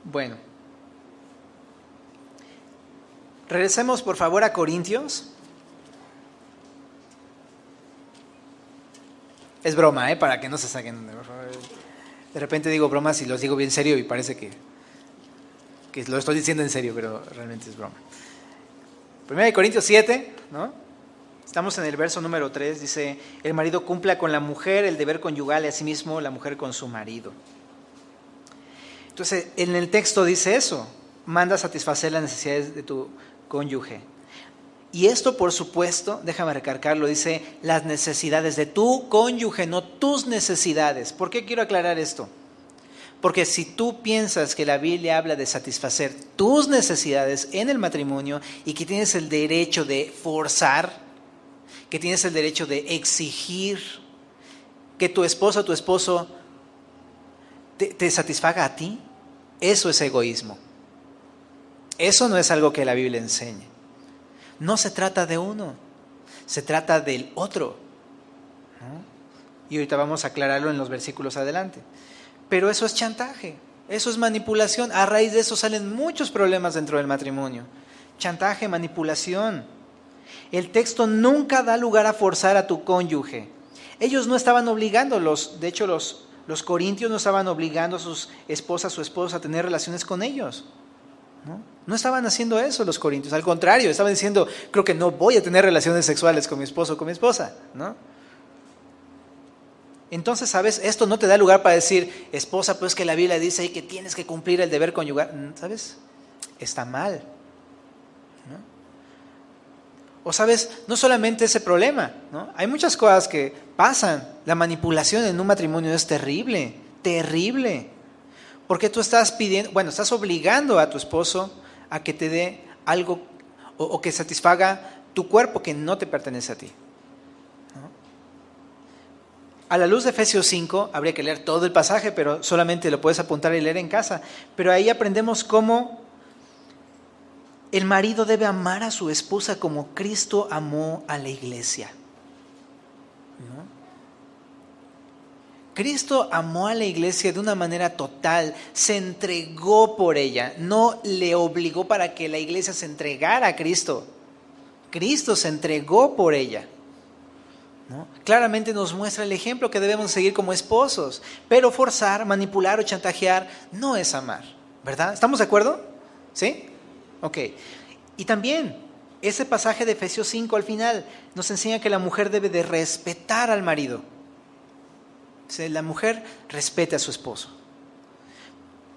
Bueno. Regresemos, por favor, a Corintios. Es broma, para que no se saquen. De repente digo bromas y los digo bien serio y parece que lo estoy diciendo en serio, pero realmente es broma. 1 Corintios 7, ¿no? Estamos en el verso número 3, dice, el marido cumpla con la mujer el deber conyugal y asimismo la mujer con su marido. Entonces, en el texto dice eso, manda a satisfacer las necesidades de tu cónyuge. Y esto, por supuesto, déjame recargarlo, dice las necesidades de tu cónyuge, no tus necesidades. ¿Por qué quiero aclarar esto? Porque si tú piensas que la Biblia habla de satisfacer tus necesidades en el matrimonio y que tienes el derecho de forzar, que tienes el derecho de exigir que tu esposa o tu esposo te satisfaga a ti. Eso es egoísmo. Eso no es algo que la Biblia enseña. No se trata de uno, se trata del otro, ¿no? Y ahorita vamos a aclararlo en los versículos adelante. Pero eso es chantaje, eso es manipulación. A raíz de eso salen muchos problemas dentro del matrimonio. Chantaje, manipulación. El texto nunca da lugar a forzar a tu cónyuge. Ellos no estaban obligando, de hecho los corintios no estaban obligando a sus esposas, su esposa a tener relaciones con ellos. No estaban haciendo eso los corintios, al contrario, estaban diciendo, creo que no voy a tener relaciones sexuales con mi esposo o con mi esposa, ¿no? Entonces, ¿sabes? Esto no te da lugar para decir, esposa, pues que la Biblia dice ahí que tienes que cumplir el deber conyugal, ¿sabes? Está mal, ¿no? O sabes, no solamente ese problema, ¿no? Hay muchas cosas que pasan. La manipulación en un matrimonio es terrible, terrible. Porque tú estás estás obligando a tu esposo a que te dé algo o que satisfaga tu cuerpo que no te pertenece a ti, ¿no? A la luz de Efesios 5, habría que leer todo el pasaje, pero solamente lo puedes apuntar y leer en casa. Pero ahí aprendemos cómo el marido debe amar a su esposa como Cristo amó a la iglesia, ¿no? Cristo amó a la iglesia de una manera total, se entregó por ella, no le obligó para que la iglesia se entregara a Cristo. Cristo se entregó por ella, ¿no? Claramente nos muestra el ejemplo que debemos seguir como esposos, pero forzar, manipular o chantajear no es amar, ¿verdad? ¿Estamos de acuerdo? ¿Sí? Ok. Y también ese pasaje de Efesios 5 al final nos enseña que la mujer debe de respetar al marido. La mujer respete a su esposo.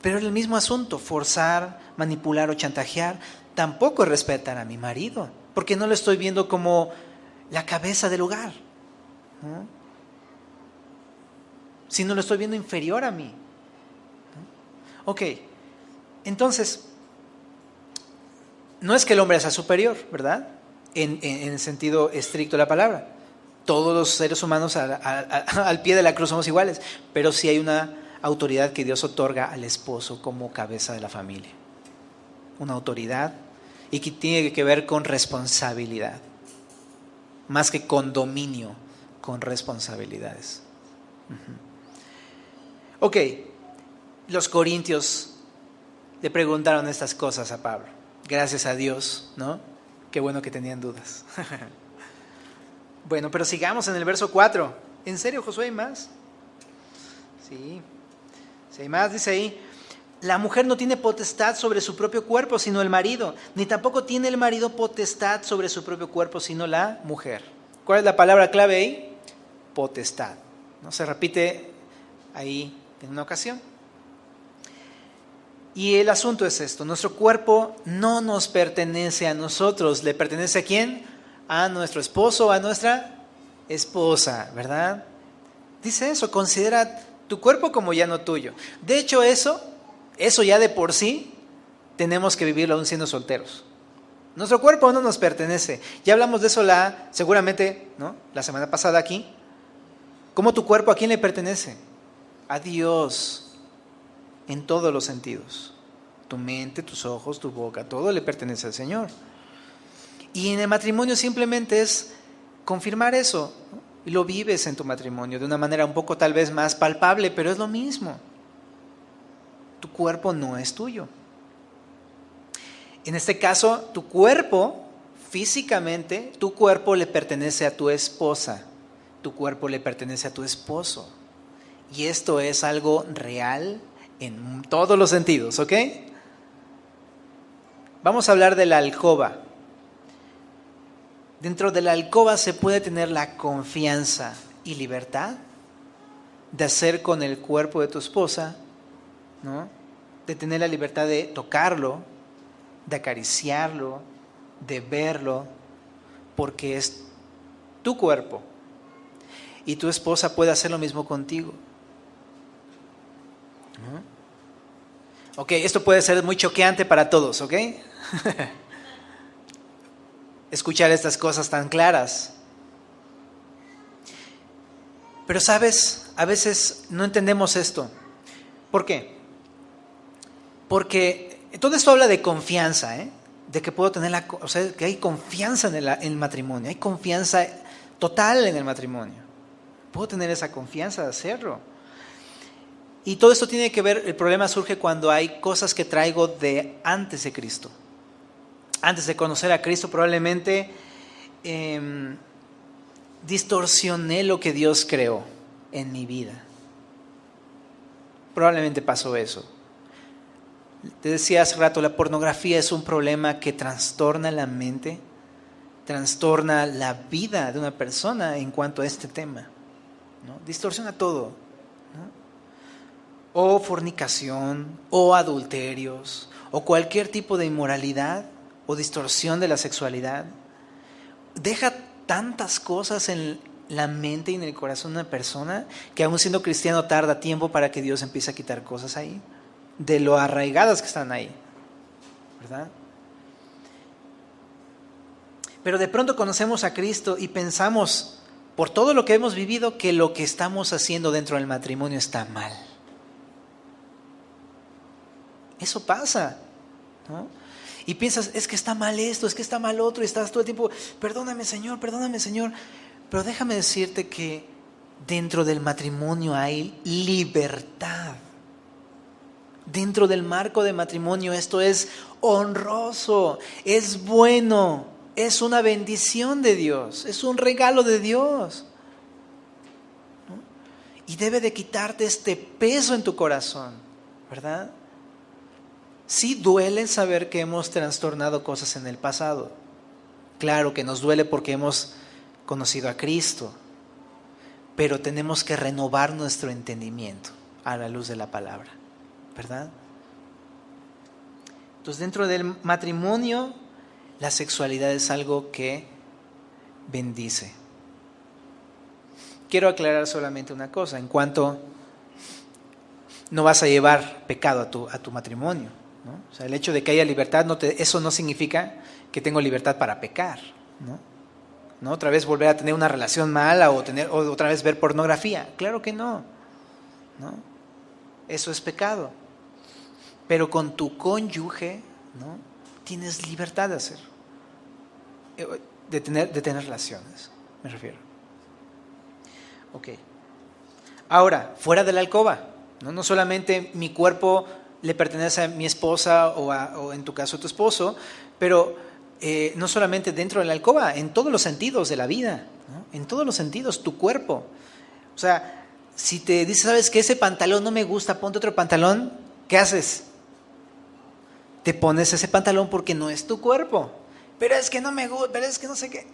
Pero el mismo asunto, forzar, manipular o chantajear, tampoco es respetar a mi marido, porque no lo estoy viendo como la cabeza del hogar, ¿no? Sino lo estoy viendo inferior a mí, ¿no? Ok, entonces, no es que el hombre sea superior, ¿verdad? En el sentido estricto de la palabra. Todos los seres humanos al pie de la cruz somos iguales, pero sí hay una autoridad que Dios otorga al esposo como cabeza de la familia. Una autoridad y que tiene que ver con responsabilidad, más que con dominio, con responsabilidades. Ok, los corintios le preguntaron estas cosas a Pablo. Gracias a Dios, ¿no? Qué bueno que tenían dudas. Bueno, pero sigamos en el verso 4. ¿En serio, Josué, hay más? Sí, hay más, dice ahí. La mujer no tiene potestad sobre su propio cuerpo, sino el marido. Ni tampoco tiene el marido potestad sobre su propio cuerpo, sino la mujer. ¿Cuál es la palabra clave ahí? Potestad, ¿no? Se repite ahí en una ocasión. Y el asunto es esto. Nuestro cuerpo no nos pertenece a nosotros. ¿Le pertenece a quién? A nuestro esposo o a nuestra esposa, ¿verdad? Dice eso, considera tu cuerpo como ya no tuyo. De hecho, eso ya de por sí tenemos que vivirlo aún siendo solteros. Nuestro cuerpo no nos pertenece. Ya hablamos de eso seguramente, ¿no? La semana pasada aquí. ¿Cómo tu cuerpo a quién le pertenece? A Dios, en todos los sentidos. Tu mente, tus ojos, tu boca, todo le pertenece al Señor. Y en el matrimonio simplemente es confirmar eso, ¿no? Y lo vives en tu matrimonio de una manera un poco tal vez más palpable, pero es lo mismo. Tu cuerpo no es tuyo. En este caso, tu cuerpo, físicamente, tu cuerpo le pertenece a tu esposa, tu cuerpo le pertenece a tu esposo. Y esto es algo real en todos los sentidos, ¿ok? Vamos a hablar de la alcoba. Dentro de la alcoba se puede tener la confianza y libertad de hacer con el cuerpo de tu esposa, ¿no? De tener la libertad de tocarlo, de acariciarlo, de verlo, porque es tu cuerpo. Y tu esposa puede hacer lo mismo contigo, ¿no? Ok, esto puede ser muy choqueante para todos, ¿ok? Escuchar estas cosas tan claras, Pero sabes, a veces no entendemos esto. ¿Por qué? Porque todo esto habla de confianza, de que puedo tener que hay confianza en el matrimonio, hay confianza total en el matrimonio. Puedo tener esa confianza de hacerlo. Y todo esto tiene que ver, el problema surge cuando hay cosas que traigo de antes de Cristo. Antes de conocer a Cristo probablemente distorsioné lo que Dios creó en mi vida. Probablemente pasó eso. Te decía hace rato, la pornografía es un problema que trastorna la mente, trastorna la vida de una persona en cuanto a este tema, ¿no? Distorsiona todo, ¿no? O fornicación, o adulterios, o cualquier tipo de inmoralidad o distorsión de la sexualidad. Deja tantas cosas en la mente y en el corazón de una persona que aún siendo cristiano tarda tiempo para que Dios empiece a quitar cosas ahí, de lo arraigadas que están ahí, ¿verdad? Pero de pronto conocemos a Cristo y pensamos, por todo lo que hemos vivido, que lo que estamos haciendo dentro del matrimonio está mal. Eso pasa, ¿no? Y piensas, es que está mal esto, es que está mal otro, y estás todo el tiempo, perdóname Señor, perdóname Señor. Pero déjame decirte que dentro del matrimonio hay libertad. Dentro del marco de matrimonio esto es honroso, es bueno, es una bendición de Dios, es un regalo de Dios, ¿no? Y debe de quitarte este peso en tu corazón, ¿verdad? Sí duele saber que hemos trastornado cosas en el pasado. Claro que nos duele porque hemos conocido a Cristo, pero tenemos que renovar nuestro entendimiento a la luz de la palabra, ¿verdad? Entonces, dentro del matrimonio, la sexualidad es algo que bendice. Quiero aclarar solamente una cosa, en cuanto no vas a llevar pecado a tu matrimonio, ¿no? O sea, el hecho de que haya libertad, eso no significa que tengo libertad para pecar, ¿no? ¿No? Otra vez volver a tener una relación mala o otra vez ver pornografía. Claro que no, ¿no? Eso es pecado. Pero con tu cónyuge, ¿no? Tienes libertad de hacer, de tener relaciones, me refiero. Ok. Ahora, fuera de la alcoba, ¿no? No solamente mi cuerpo le pertenece a mi esposa o en tu caso a tu esposo, pero no solamente dentro de la alcoba, en todos los sentidos de la vida, ¿no? En todos los sentidos, tu cuerpo. O sea, si te dices, ¿sabes qué? Ese pantalón no me gusta, ponte otro pantalón, ¿qué haces? Te pones ese pantalón porque no es tu cuerpo. Pero es que no me gusta, pero es que no sé qué.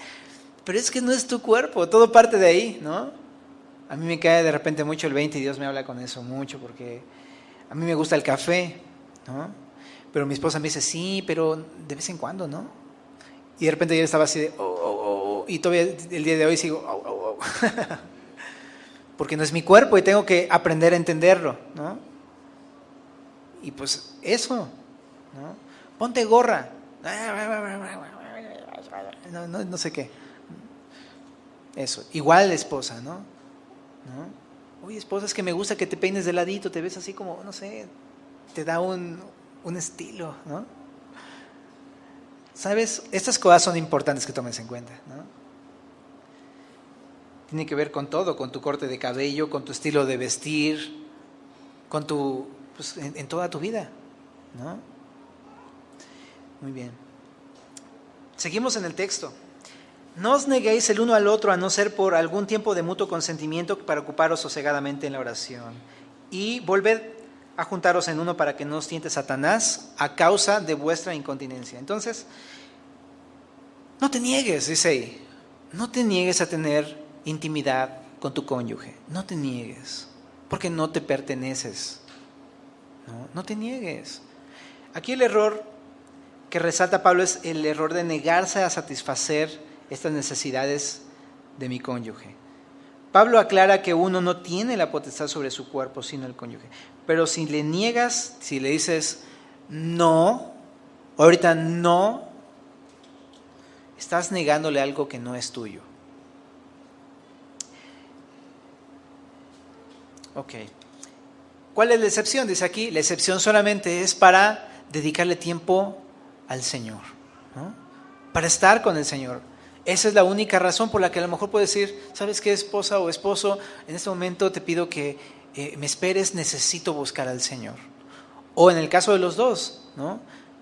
Pero es que no es tu cuerpo, todo parte de ahí, ¿no? A mí me cae de repente mucho el 20 y Dios me habla con eso mucho porque a mí me gusta el café, ¿no? Pero mi esposa me dice, sí, pero de vez en cuando, ¿no? Y de repente yo estaba así de, y todavía el día de hoy sigo, porque no es mi cuerpo y tengo que aprender a entenderlo, ¿no? Y pues eso, ¿no? Ponte gorra, no sé qué. Eso, igual la esposa, ¿no? Oye, esposa, es que me gusta que te peines de ladito, te ves así como, no sé, te da un estilo, ¿no? ¿Sabes? Estas cosas son importantes que tomes en cuenta, ¿no? Tiene que ver con todo, con tu corte de cabello, con tu estilo de vestir, con pues, en toda tu vida, ¿no? Muy bien. Seguimos en el texto. No os neguéis el uno al otro, a no ser por algún tiempo de mutuo consentimiento para ocuparos sosegadamente en la oración. Y volved a juntaros en uno para que no os tiente Satanás a causa de vuestra incontinencia. Entonces, no te niegues, dice ahí. No te niegues a tener intimidad con tu cónyuge. No te niegues, porque no te perteneces. No te niegues. Aquí el error que resalta Pablo es el error de negarse a satisfacer estas necesidades de mi cónyuge. Pablo aclara que uno no tiene la potestad sobre su cuerpo, sino el cónyuge. Pero si le niegas, si le dices no, ahorita no, estás negándole algo que no es tuyo. Ok. ¿Cuál es la excepción? Dice aquí, la excepción solamente es para dedicarle tiempo al Señor, ¿no? Para estar con el Señor. Esa es la única razón por la que a lo mejor puedes decir, ¿sabes qué, esposa o esposo? En este momento te pido que me esperes, necesito buscar al Señor. O en el caso de los dos, ¿no?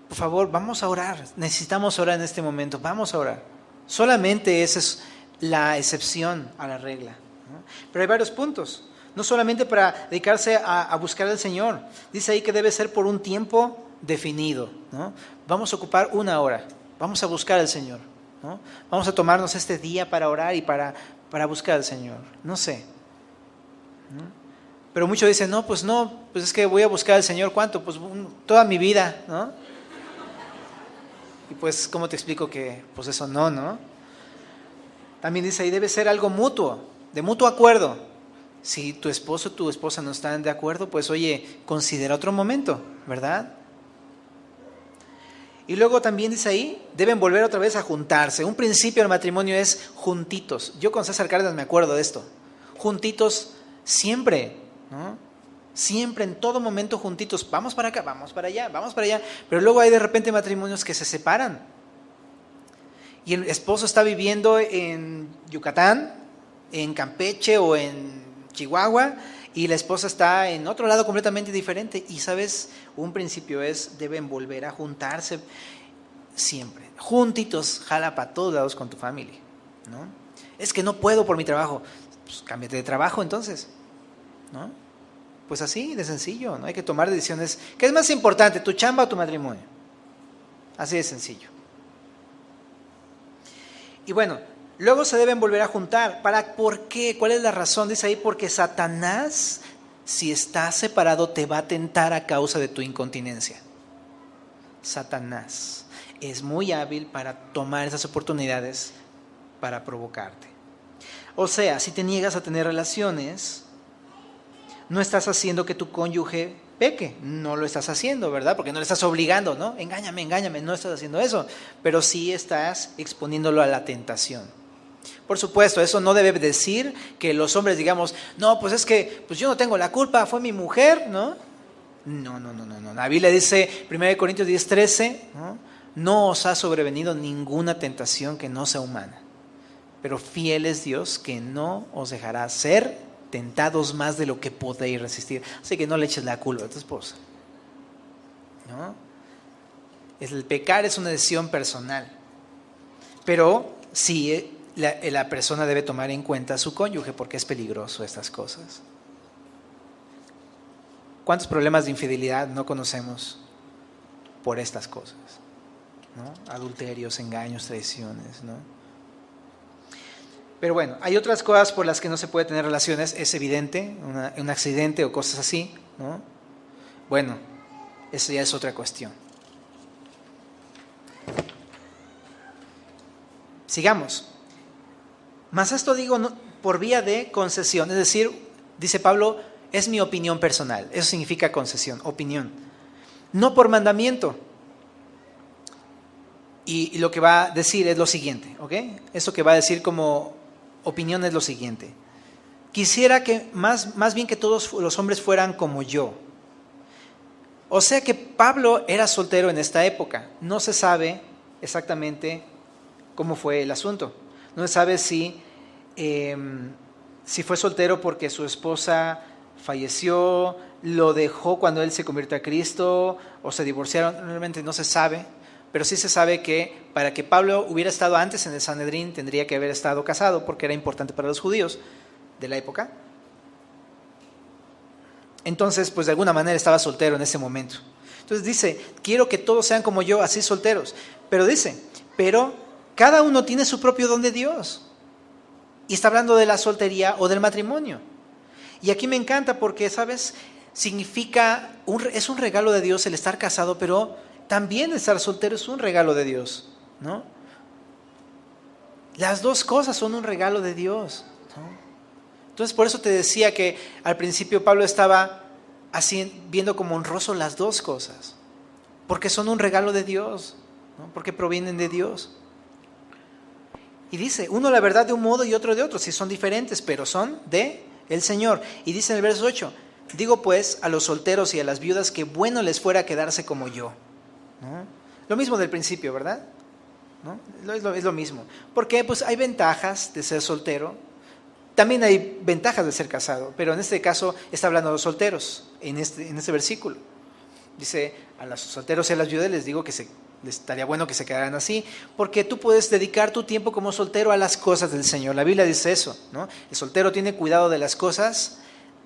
Por favor, vamos a orar, necesitamos orar en este momento, vamos a orar. Solamente esa es la excepción a la regla, ¿no? Pero hay varios puntos. No solamente para dedicarse a buscar al Señor. Dice ahí que debe ser por un tiempo definido, ¿no? Vamos a ocupar 1 hora. Vamos a buscar al Señor, ¿no? Vamos a tomarnos este día para orar y para buscar al Señor. No sé, ¿no? Pero muchos dicen, no, pues es que voy a buscar al Señor, ¿cuánto? Pues toda mi vida, ¿no? Y pues, ¿cómo te explico que pues eso no? También dice ahí, debe ser algo mutuo, de mutuo acuerdo. Si tu esposo o tu esposa no están de acuerdo, pues oye, considera otro momento, ¿verdad? Y luego también dice ahí, deben volver otra vez a juntarse. Un principio del matrimonio es juntitos. Yo con César Cárdenas me acuerdo de esto. Juntitos siempre, ¿no? Siempre, en todo momento juntitos. Vamos para acá, vamos para allá, vamos para allá. Pero luego hay de repente matrimonios que se separan. Y el esposo está viviendo en Yucatán, en Campeche o en Chihuahua, y la esposa está en otro lado completamente diferente. Y sabes, un principio es, deben volver a juntarse siempre. Juntitos, jala para todos lados con tu familia, ¿no? Es que no puedo por mi trabajo. Pues cámbiate de trabajo entonces, ¿no? Pues así de sencillo, ¿no? Hay que tomar decisiones. ¿Qué es más importante, tu chamba o tu matrimonio? Así de sencillo. Y bueno, luego se deben volver a juntar. ¿Por qué? ¿Cuál es la razón? Dice ahí, porque Satanás, si está separado, te va a tentar a causa de tu incontinencia. Satanás es muy hábil para tomar esas oportunidades para provocarte. O sea, si te niegas a tener relaciones, no estás haciendo que tu cónyuge peque, no lo estás haciendo, ¿verdad? Porque no le estás obligando, ¿no? Engáñame, no estás haciendo eso, pero sí estás exponiéndolo a la tentación. Por supuesto, eso no debe decir que los hombres digamos, no, pues es que pues yo no tengo la culpa, fue mi mujer, ¿no? No. La Biblia dice, 1 Corintios 10:13, ¿no? No os ha sobrevenido ninguna tentación que no sea humana, pero fiel es Dios que no os dejará ser tentados más de lo que podéis resistir. Así que no le eches la culpa a tu esposa, ¿no? El pecar es una decisión personal, pero sí la persona debe tomar en cuenta a su cónyuge porque es peligroso estas cosas. ¿Cuántos problemas de infidelidad no conocemos por estas cosas, ¿no? Adulterios, engaños, traiciones, ¿no? Pero bueno, hay otras cosas por las que no se puede tener relaciones, es evidente, un accidente o cosas así, ¿no? Bueno, eso ya es otra cuestión. Sigamos. Mas esto digo por vía de concesión, es decir, dice Pablo, es mi opinión personal. Eso significa concesión, opinión. No por mandamiento. Y lo que va a decir es lo siguiente, ¿ok? Eso que va a decir como opinión es lo siguiente. Quisiera que más bien que todos los hombres fueran como yo. O sea que Pablo era soltero en esta época. No se sabe exactamente cómo fue el asunto. No se sabe si fue soltero porque su esposa falleció, lo dejó cuando él se convirtió a Cristo o se divorciaron. Realmente no se sabe. Pero sí se sabe que para que Pablo hubiera estado antes en el Sanedrín tendría que haber estado casado porque era importante para los judíos de la época. Entonces, pues de alguna manera estaba soltero en ese momento. Entonces dice, quiero que todos sean como yo, así solteros. Pero dice, pero cada uno tiene su propio don de Dios. Y está hablando de la soltería o del matrimonio. Y aquí me encanta porque, ¿sabes? Significa, es un regalo de Dios el estar casado, pero también estar soltero es un regalo de Dios, ¿no? Las dos cosas son un regalo de Dios, ¿no? Entonces por eso te decía que al principio Pablo estaba así viendo como honroso las dos cosas, porque son un regalo de Dios, ¿no? Porque provienen de Dios. Y dice, uno la verdad de un modo y otro de otro, si son diferentes, pero son de el Señor. Y dice en el verso 8, digo pues a los solteros y a las viudas que bueno les fuera quedarse como yo, ¿no? Lo mismo del principio, ¿verdad? ¿No? Es lo mismo. Porque pues hay ventajas de ser soltero, también hay ventajas de ser casado, pero en este caso está hablando de los solteros, en este versículo. Dice, a los solteros y a las viudas les digo que les estaría bueno que se quedaran así, porque tú puedes dedicar tu tiempo como soltero a las cosas del Señor. La Biblia dice eso, ¿no? El soltero tiene cuidado de las cosas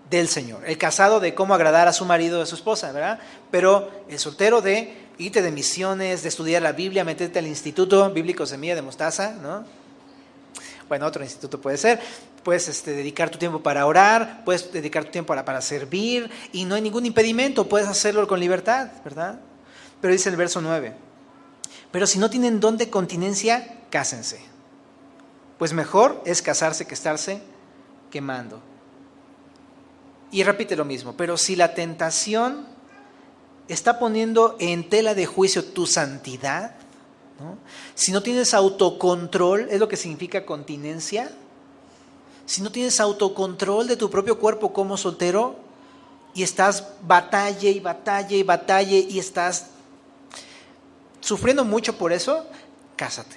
del Señor. El casado de cómo agradar a su marido o a su esposa, ¿verdad? Pero el soltero de irte de misiones, de estudiar la Biblia, meterte al Instituto Bíblico Semilla de Mostaza, ¿no? Bueno, otro instituto puede ser. Puedes dedicar tu tiempo para orar, puedes dedicar tu tiempo para servir, y no hay ningún impedimento, puedes hacerlo con libertad, ¿verdad? Pero dice el verso 9, pero si no tienen don de continencia, cásense, pues mejor es casarse que estarse quemando. Y repite lo mismo, pero si la tentación está poniendo en tela de juicio tu santidad, ¿no? Si no tienes autocontrol, es lo que significa continencia. Si no tienes autocontrol de tu propio cuerpo como soltero y estás batalle y batalle y batalle y estás sufriendo mucho por eso, cásate.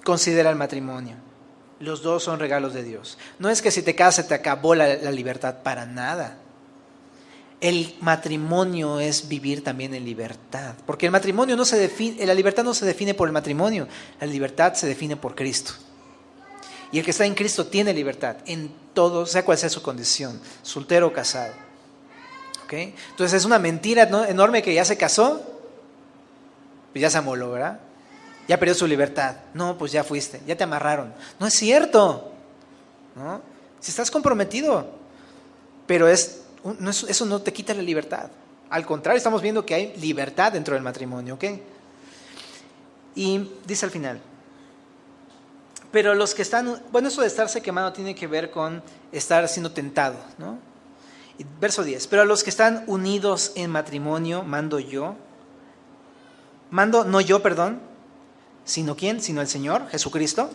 Considera el matrimonio. Los dos son regalos de Dios. No es que si te casas te acabó la libertad, para nada. El matrimonio es vivir también en libertad, porque el matrimonio no se define, la libertad no se define por el matrimonio, la libertad se define por Cristo. Y el que está en Cristo tiene libertad en todo, sea cual sea su condición, soltero o casado. ¿Okay? Entonces es una mentira, ¿no?, enorme que ya se casó, pues ya se amoló, ¿verdad? Ya perdió su libertad. No, pues ya fuiste, ya te amarraron. No es cierto, ¿no? Si estás comprometido, pero eso no te quita la libertad. Al contrario, estamos viendo que hay libertad dentro del matrimonio, ¿ok? Y dice al final, pero los que están, bueno, eso de estarse quemando tiene que ver con estar siendo tentado, ¿no? Y verso 10, pero a los que están unidos en matrimonio no yo, sino ¿quién? Sino el Señor, Jesucristo,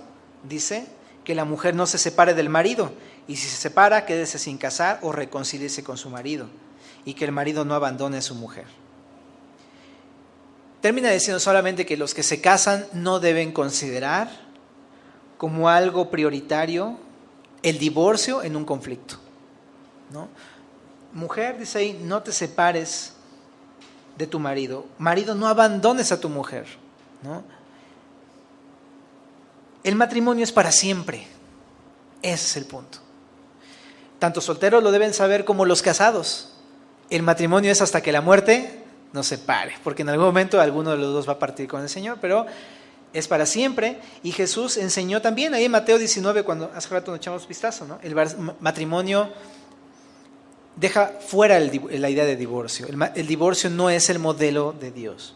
dice que la mujer no se separe del marido, y si se separa, quédese sin casar o reconcíliese con su marido, y que el marido no abandone a su mujer. Termina diciendo solamente que los que se casan no deben considerar como algo prioritario el divorcio en un conflicto, ¿no? Mujer, dice ahí, no te separes de tu marido. Marido, no abandones a tu mujer, ¿no? El matrimonio es para siempre. Ese es el punto. Tanto solteros lo deben saber como los casados. El matrimonio es hasta que la muerte nos separe, porque en algún momento alguno de los dos va a partir con el Señor, pero es para siempre. Y Jesús enseñó también ahí en Mateo 19, cuando hace rato nos echamos vistazo, ¿no? El matrimonio deja fuera la idea de divorcio. El divorcio no es el modelo de Dios.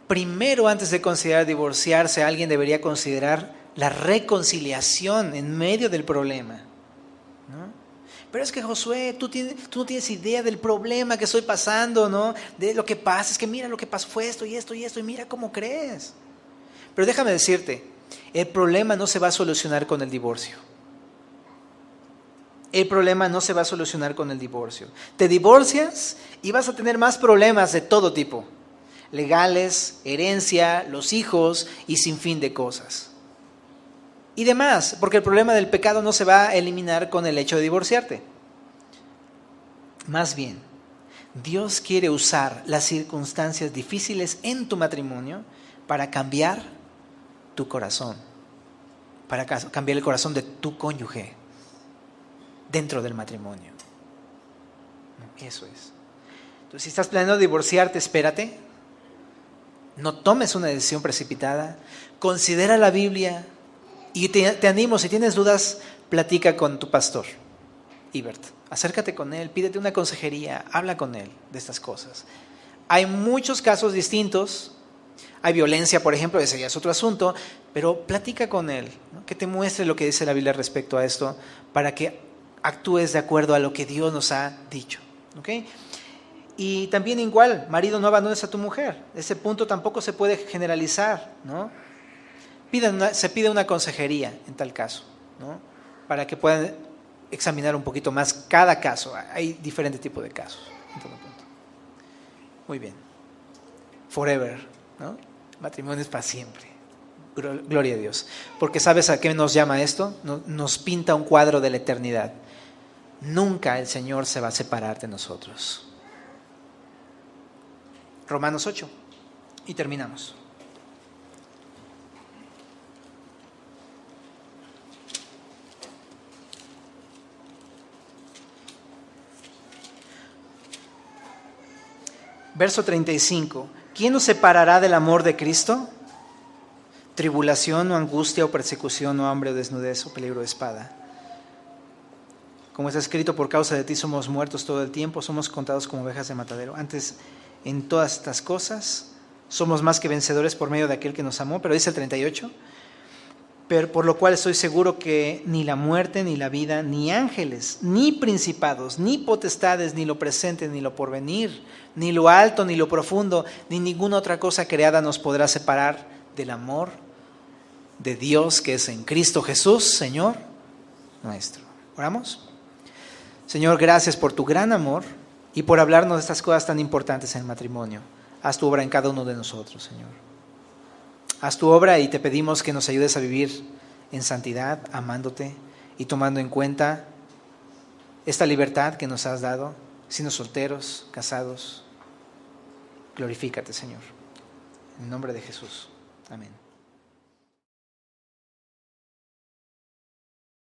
Primero, antes de considerar divorciarse, alguien debería considerar la reconciliación en medio del problema, ¿no? Pero es que Josué, tú no tienes idea del problema que estoy pasando, ¿no? De lo que pasa, es que mira lo que pasó, fue esto y esto y esto, y mira cómo crees. Pero déjame decirte, el problema no se va a solucionar con el divorcio. El problema no se va a solucionar con el divorcio. Te divorcias y vas a tener más problemas de todo tipo. Legales, herencia, los hijos y sin fin de cosas. Y demás, porque el problema del pecado no se va a eliminar con el hecho de divorciarte. Más bien, Dios quiere usar las circunstancias difíciles en tu matrimonio para cambiar tu corazón, para cambiar el corazón de tu cónyuge dentro del matrimonio. Eso es. Entonces, si estás planeando divorciarte, espérate. No tomes una decisión precipitada. Considera la Biblia. Y te animo, si tienes dudas, platica con tu pastor, Ibert. Acércate con él, pídete una consejería, habla con él de estas cosas. Hay muchos casos distintos. Hay violencia, por ejemplo, ese ya es otro asunto, pero platica con él, ¿no? Que te muestre lo que dice la Biblia respecto a esto, para que actúes de acuerdo a lo que Dios nos ha dicho, ¿okay? Y también igual, marido, no abandones a tu mujer. Ese punto tampoco se puede generalizar, ¿no? Se pide una consejería en tal caso, ¿no? Para que puedan examinar un poquito más cada caso. Hay diferentes tipos de casos. En todo punto. Muy bien. Forever, ¿no? Matrimonio es para siempre. Gloria a Dios. Porque ¿sabes a qué nos llama esto? Nos pinta un cuadro de la eternidad. Nunca el Señor se va a separar de nosotros. Romanos 8. Y terminamos. Verso 35. ¿Quién nos separará del amor de Cristo? Tribulación o angustia o persecución o hambre o desnudez o peligro de espada. Como está escrito, por causa de ti somos muertos todo el tiempo, somos contados como ovejas de matadero. Antes, en todas estas cosas, somos más que vencedores por medio de aquel que nos amó. Pero dice el 38, pero por lo cual estoy seguro que ni la muerte, ni la vida, ni ángeles, ni principados, ni potestades, ni lo presente, ni lo porvenir, ni lo alto, ni lo profundo, ni ninguna otra cosa creada nos podrá separar del amor de Dios que es en Cristo Jesús, Señor nuestro. ¿Oramos? Señor, gracias por tu gran amor y por hablarnos de estas cosas tan importantes en el matrimonio. Haz tu obra en cada uno de nosotros, Señor. Haz tu obra y te pedimos que nos ayudes a vivir en santidad, amándote y tomando en cuenta esta libertad que nos has dado, siendo solteros, casados. Glorifícate, Señor. En el nombre de Jesús. Amén.